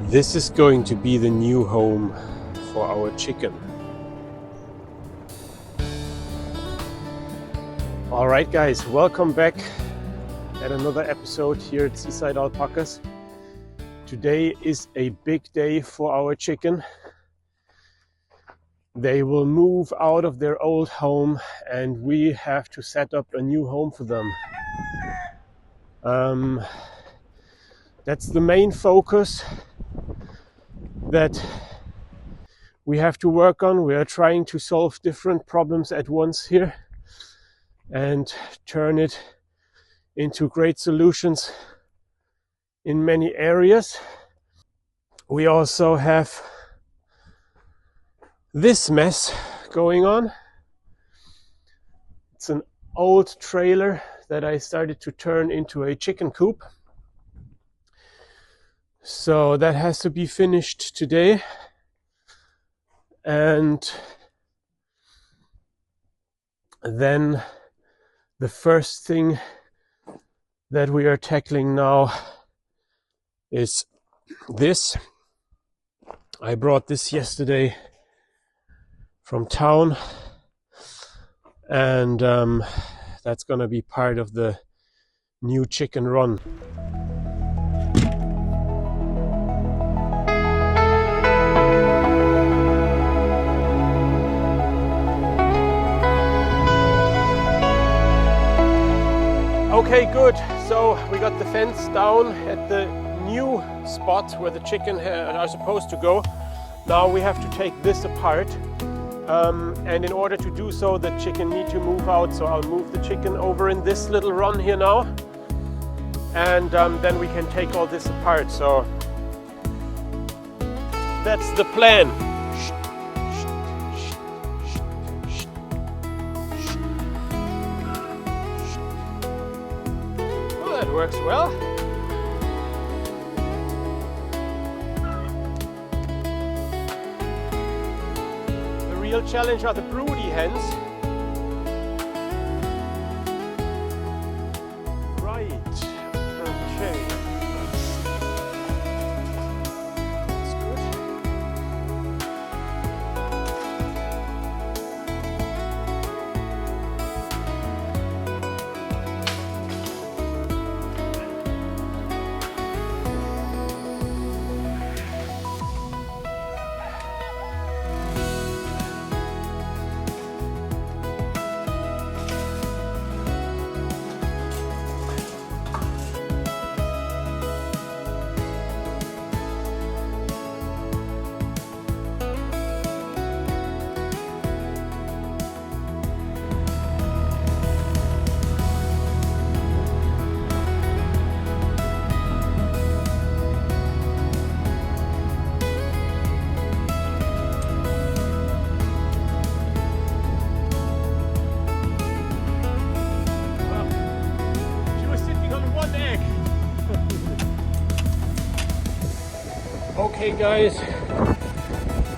This is going to be the new home for our chicken. Alright guys, welcome back at another episode here at Seaside Alpacas. Today is a big day for our chicken. They will move out of their old home and we have to set up a new home for them. That's the main focus that we have to work on. We are trying to solve different problems at once here and turn it into great solutions in many areas. We also have this mess going on. It's an old trailer that I started to turn into a chicken coop. So that has to be finished today. And then the first thing that we are tackling now is this. I brought this yesterday from town, and that's gonna be part of the new chicken run. Okay, good. So we got the fence down at the new spot where the chicken are supposed to go. Now we have to take this apart. And in order to do so, the chicken need to move out. So I'll move the chicken over in this little run here now. And then we can take all this apart. So that's the plan. That works well. The real challenge are the broody hens. Right. Okay. That's good. Okay guys,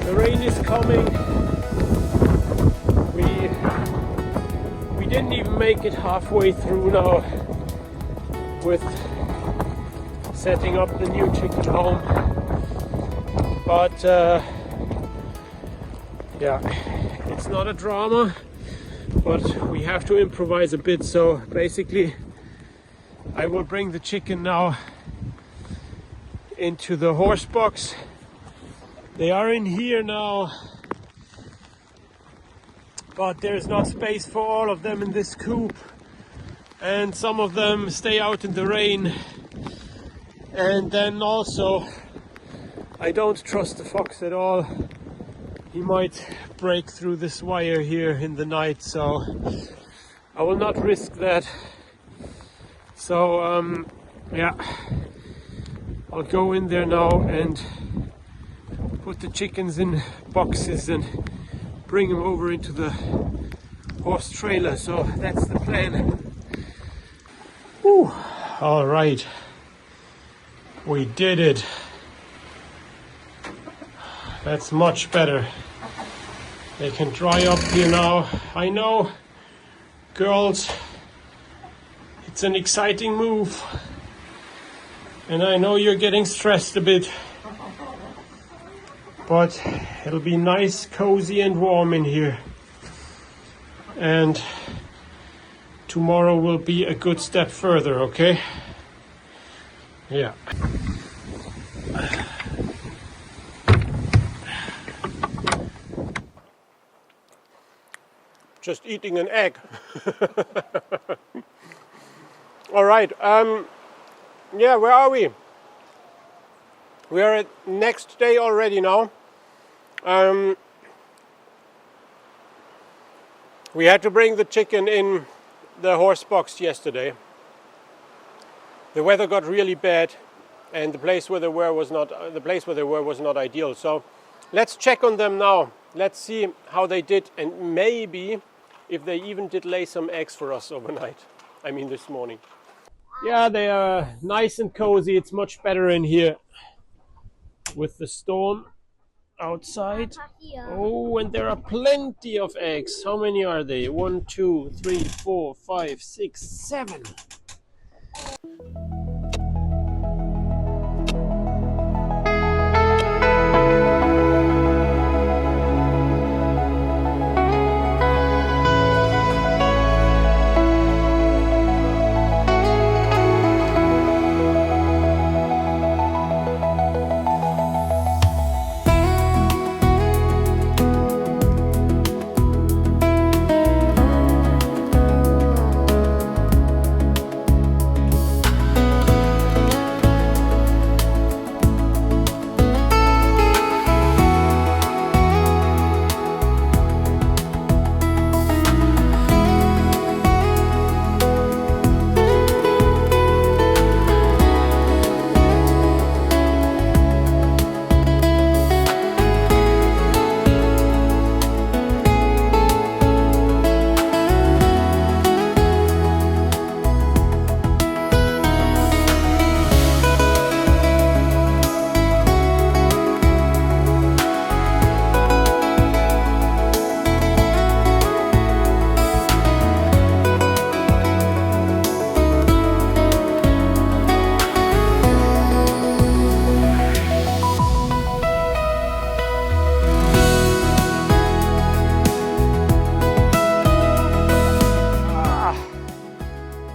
the rain is coming. We didn't even make it halfway through now with setting up the new chicken home. But yeah, it's not a drama, but we have to improvise a bit. So basically I will bring the chicken now into the horse box. They are in here now, but there's not space for all of them in this coop, and some of them stay out in the rain. And then also I don't trust the fox at all. He might break through this wire here in the night, so I will not risk that. So yeah, I'll go in there now and put the chickens in boxes and bring them over into the horse trailer. So that's the plan. Whew. All right, we did it. That's much better. They can dry up here now. I know, girls, it's an exciting move. And I know you're getting stressed a bit. but it'll be nice, cozy and warm in here. And tomorrow will be a good step further, okay? Yeah. Just eating an egg. All right. Yeah, where are we? We are at next day already now. We had to bring the chicken in the horse box yesterday. The weather got really bad, and the place where they were was not ideal. So let's check on them now. Let's see how they did, and maybe if they even did lay some eggs for us overnight. I mean this morning. Yeah, they are nice and cozy. It's much better in here with the storm outside. Oh, and there are plenty of eggs. How many are they? 1, 2, 3, 4, 5, 6, 7.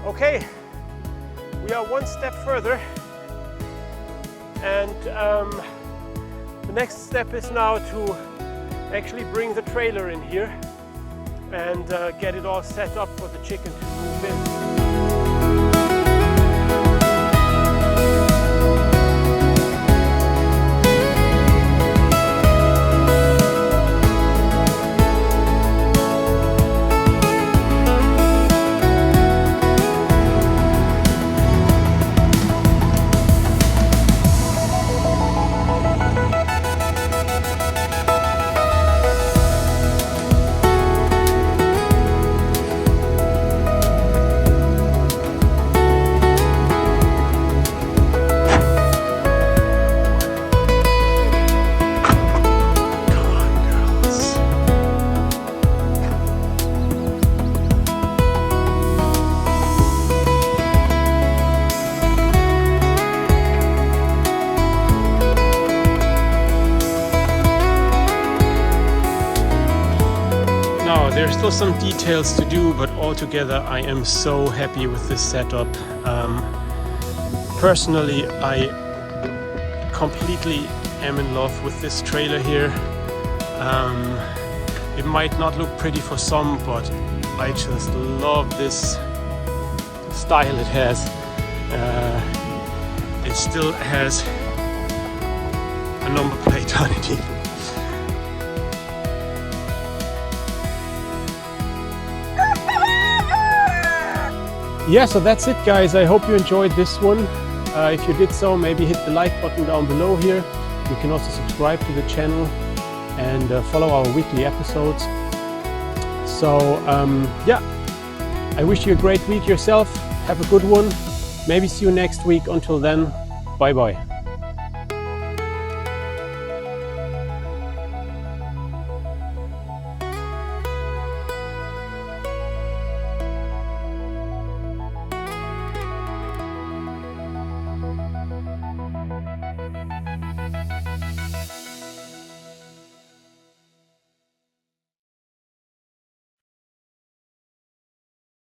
Okay, we are one step further, and the next step is now to actually bring the trailer in here and get it all set up for the chicken to move in. There's still some details to do, but altogether I am so happy with this setup. Personally, I completely am in love with this trailer here. It might not look pretty for some, but I just love this style it has. It still has a number plate on it even. Yeah, so that's it guys. I hope you enjoyed this one. If you did so, maybe hit the like button down below here. You can also subscribe to the channel and follow our weekly episodes. So yeah, I wish you a great week yourself. Have a good one. Maybe see you next week. Until then, bye bye.